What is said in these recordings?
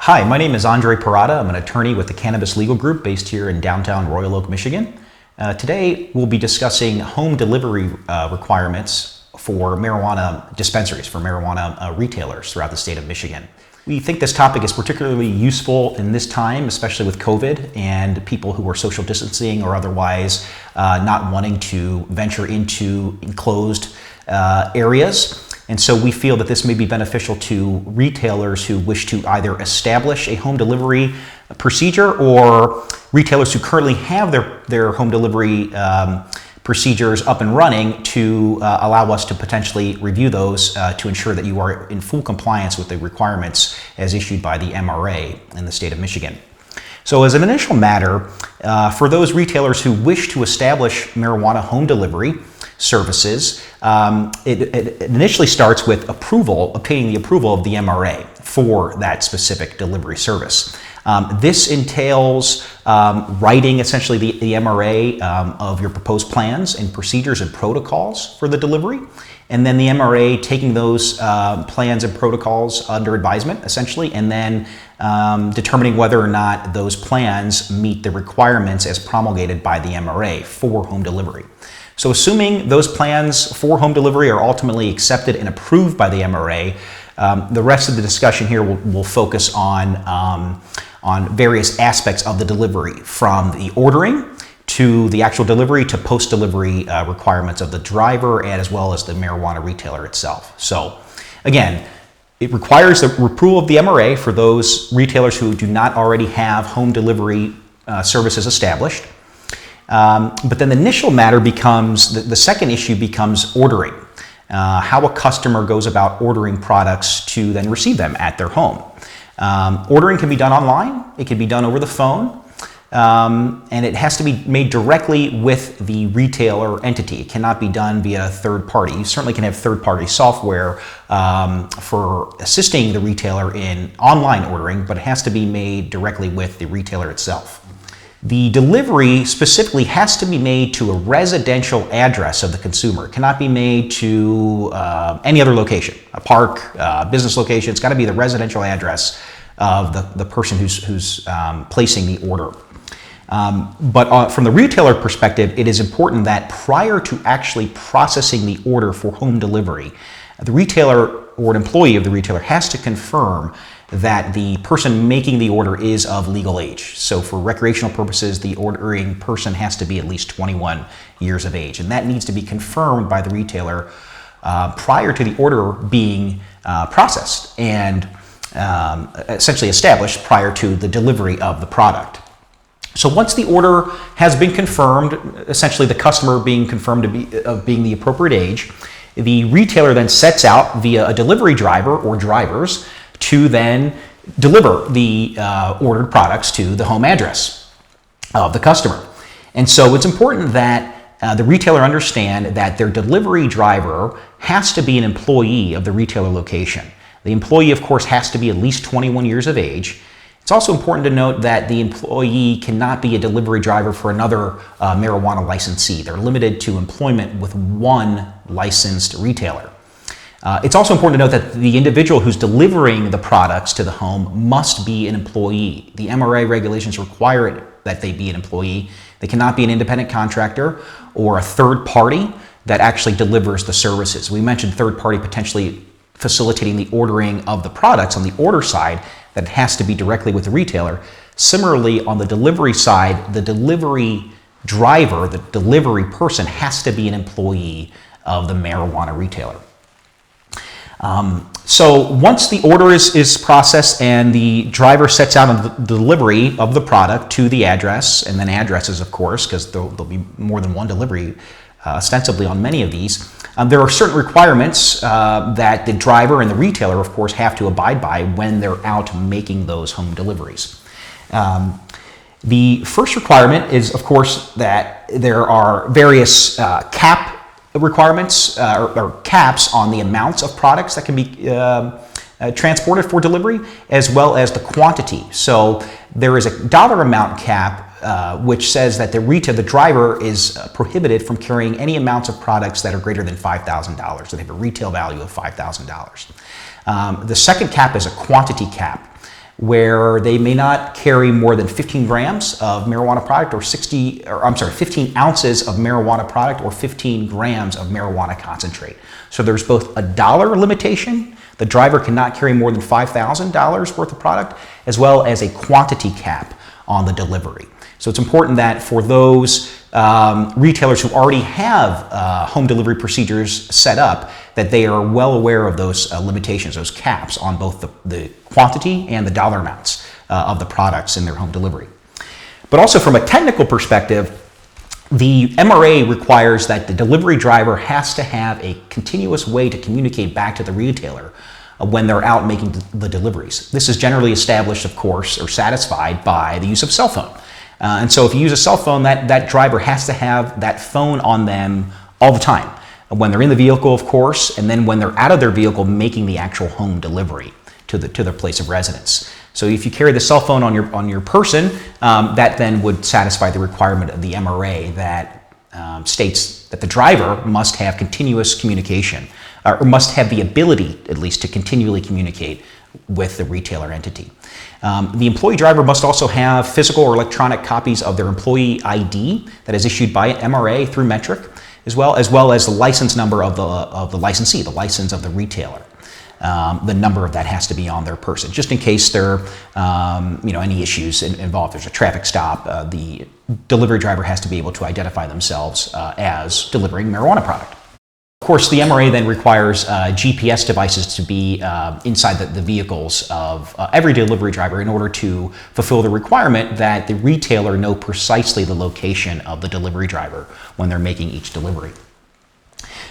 Hi, my name is Andre Perrotta. I'm an attorney with the Cannabis Legal Group based here in downtown Royal Oak, Michigan. Today we'll be discussing home delivery requirements for marijuana dispensaries, for marijuana retailers throughout the state of Michigan. We think this topic is particularly useful in this time, especially with COVID and people who are social distancing or otherwise not wanting to venture into enclosed areas. And so we feel that this may be beneficial to retailers who wish to either establish a home delivery procedure or retailers who currently have their home delivery procedures up and running to allow us to potentially review those to ensure that you are in full compliance with the requirements as issued by the MRA in the state of Michigan. So as an initial matter, for those retailers who wish to establish marijuana home delivery services, it initially starts with obtaining the approval of the MRA for that specific delivery service. This entails writing essentially the MRA of your proposed plans and procedures and protocols for the delivery, and then the MRA taking those plans and protocols under advisement essentially, and then determining whether or not those plans meet the requirements as promulgated by the MRA for home delivery. So assuming those plans for home delivery are ultimately accepted and approved by the MRA, the rest of the discussion here will focus on various aspects of the delivery, from the ordering to the actual delivery to post-delivery requirements of the driver and as well as the marijuana retailer itself. So again, it requires the approval of the MRA for those retailers who do not already have home delivery services established. But then the initial matter becomes, the second issue becomes ordering. How a customer goes about ordering products to then receive them at their home. Ordering can be done online, it can be done over the phone, and it has to be made directly with the retailer entity. It cannot be done via a third party. You certainly can have third-party software for assisting the retailer in online ordering, but it has to be made directly with the retailer itself. The delivery specifically has to be made to a residential address of the consumer. It cannot be made to any other location, a park, business location. It's got to be the residential address of the person who's placing the order. But from the retailer perspective, it is important that prior to actually processing the order for home delivery, the retailer or an employee of the retailer has to confirm that the person making the order is of legal age. So for recreational purposes, the ordering person has to be at least 21 years of age. And that needs to be confirmed by the retailer prior to the order being processed and essentially established prior to the delivery of the product. So once the order has been confirmed, essentially the customer being confirmed to be of being the appropriate age, the retailer then sets out via a delivery driver or drivers to then deliver the ordered products to the home address of the customer. And so it's important that the retailer understand that their delivery driver has to be an employee of the retailer location. The employee, of course, has to be at least 21 years of age. It's also important to note that the employee cannot be a delivery driver for another marijuana licensee. They're limited to employment with one licensed retailer. It's also important to note that the individual who's delivering the products to the home must be an employee. The MRA regulations require it that they be an employee. They cannot be an independent contractor or a third party that actually delivers the services. We mentioned third party potentially facilitating the ordering of the products on the order side, that it has to be directly with the retailer. Similarly, on the delivery side, the delivery driver, the delivery person, has to be an employee of the marijuana retailer. So once the order is processed and the driver sets out on the delivery of the product to the address, and then addresses, of course, because there'll be more than one delivery ostensibly on many of these, there are certain requirements that the driver and the retailer, of course, have to abide by when they're out making those home deliveries. The first requirement is, of course, that there are various cap requirements or caps on the amounts of products that can be transported for delivery, as well as the quantity. So there is a dollar amount cap which says that the driver is prohibited from carrying any amounts of products that are greater than $5,000, so they have a retail value of $5,000. The second cap is a quantity cap, where they may not carry more than 15 grams of marijuana product or 15 ounces of marijuana product or 15 grams of marijuana concentrate. So there's both a dollar limitation. The driver cannot carry more than $5,000 worth of product, as well as a quantity cap on the delivery. So it's important that for those retailers who already have home delivery procedures set up, that they are well aware of those limitations, those caps on both the quantity and the dollar amounts of the products in their home delivery. But also from a technical perspective, the MRA requires that the delivery driver has to have a continuous way to communicate back to the retailer when they're out making the deliveries. This is generally established, of course, or satisfied by the use of cell phone. And so if you use a cell phone, that driver has to have that phone on them all the time. When they're in the vehicle, of course, and then when they're out of their vehicle making the actual home delivery to their place of residence. So if you carry the cell phone on your person, that then would satisfy the requirement of the MRA that states that the driver must have continuous communication, or must have the ability, at least, to continually communicate with the retailer entity. The employee driver must also have physical or electronic copies of their employee ID that is issued by MRA through Metric, as well as the license number of the licensee, the license of the retailer. The number of that has to be on their person, just in case there any issues involved. There's a traffic stop. The delivery driver has to be able to identify themselves as delivering marijuana product. Of course, the MRA then requires GPS devices to be inside the vehicles of every delivery driver in order to fulfill the requirement that the retailer know precisely the location of the delivery driver when they're making each delivery.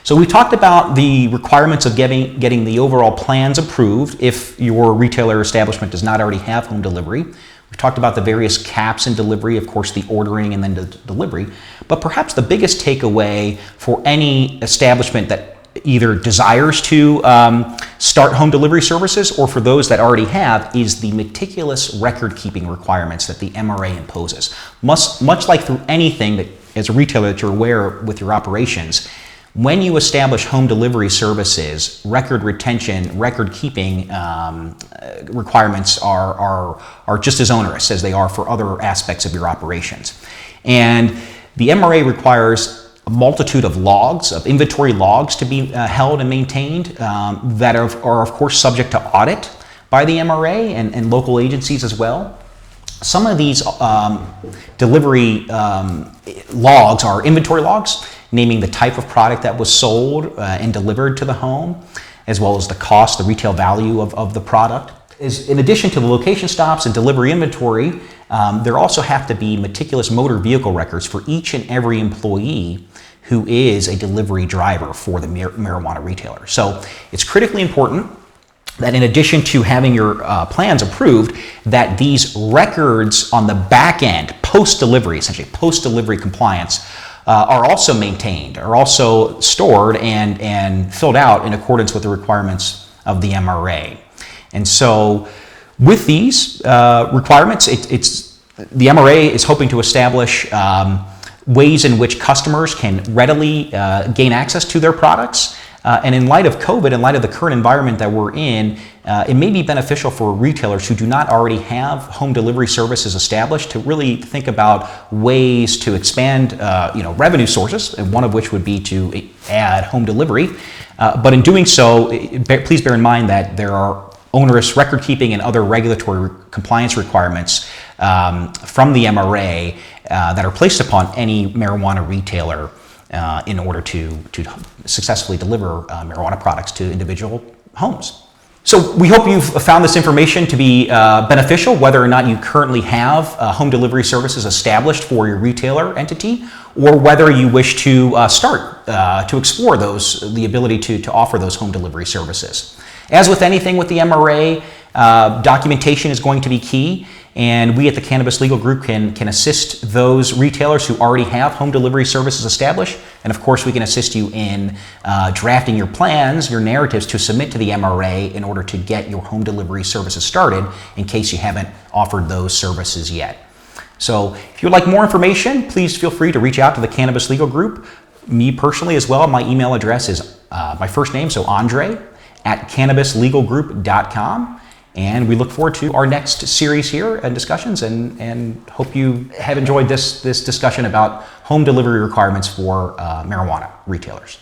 So we talked about the requirements of getting the overall plans approved if your retailer establishment does not already have home delivery. We've talked about the various caps in delivery, of course, the ordering and then the delivery. But perhaps the biggest takeaway for any establishment that either desires to start home delivery services or for those that already have is the meticulous record-keeping requirements that the MRA imposes. Much like through anything that, as a retailer, that you're aware with your operations, when you establish home delivery services, record retention, record keeping requirements are just as onerous as they are for other aspects of your operations. And the MRA requires a multitude of logs, of inventory logs to be held and maintained that are of course subject to audit by the MRA and local agencies as well. Some of these delivery logs are inventory logs, naming the type of product that was sold and delivered to the home, as well as the cost, the retail value of the product. In addition to the location stops and delivery inventory, there also have to be meticulous motor vehicle records for each and every employee who is a delivery driver for the marijuana retailer. So it's critically important that in addition to having your plans approved, that these records on the back end, post-delivery, essentially post-delivery compliance, are also maintained, are also stored and filled out in accordance with the requirements of the MRA. And so with these requirements, the MRA is hoping to establish ways in which customers can readily gain access to their products. And in light of COVID, in light of the current environment that we're in, it may be beneficial for retailers who do not already have home delivery services established to really think about ways to expand revenue sources, and one of which would be to add home delivery. But in doing so, please bear in mind that there are onerous record keeping and other regulatory compliance requirements from the MRA that are placed upon any marijuana retailer in order to successfully deliver marijuana products to individual homes. So we hope you've found this information to be beneficial, whether or not you currently have home delivery services established for your retailer entity, or whether you wish to start to explore the ability to offer those home delivery services. As with anything with the MRA, documentation is going to be key. And we at the Cannabis Legal Group can assist those retailers who already have home delivery services established. And of course, we can assist you in drafting your plans, your narratives to submit to the MRA in order to get your home delivery services started in case you haven't offered those services yet. So if you'd like more information, please feel free to reach out to the Cannabis Legal Group. Me personally as well, my email address is my first name, so Andre, @cannabislegalgroup.com. And we look forward to our next series here and discussions, and hope you have enjoyed this discussion about home delivery requirements for marijuana retailers.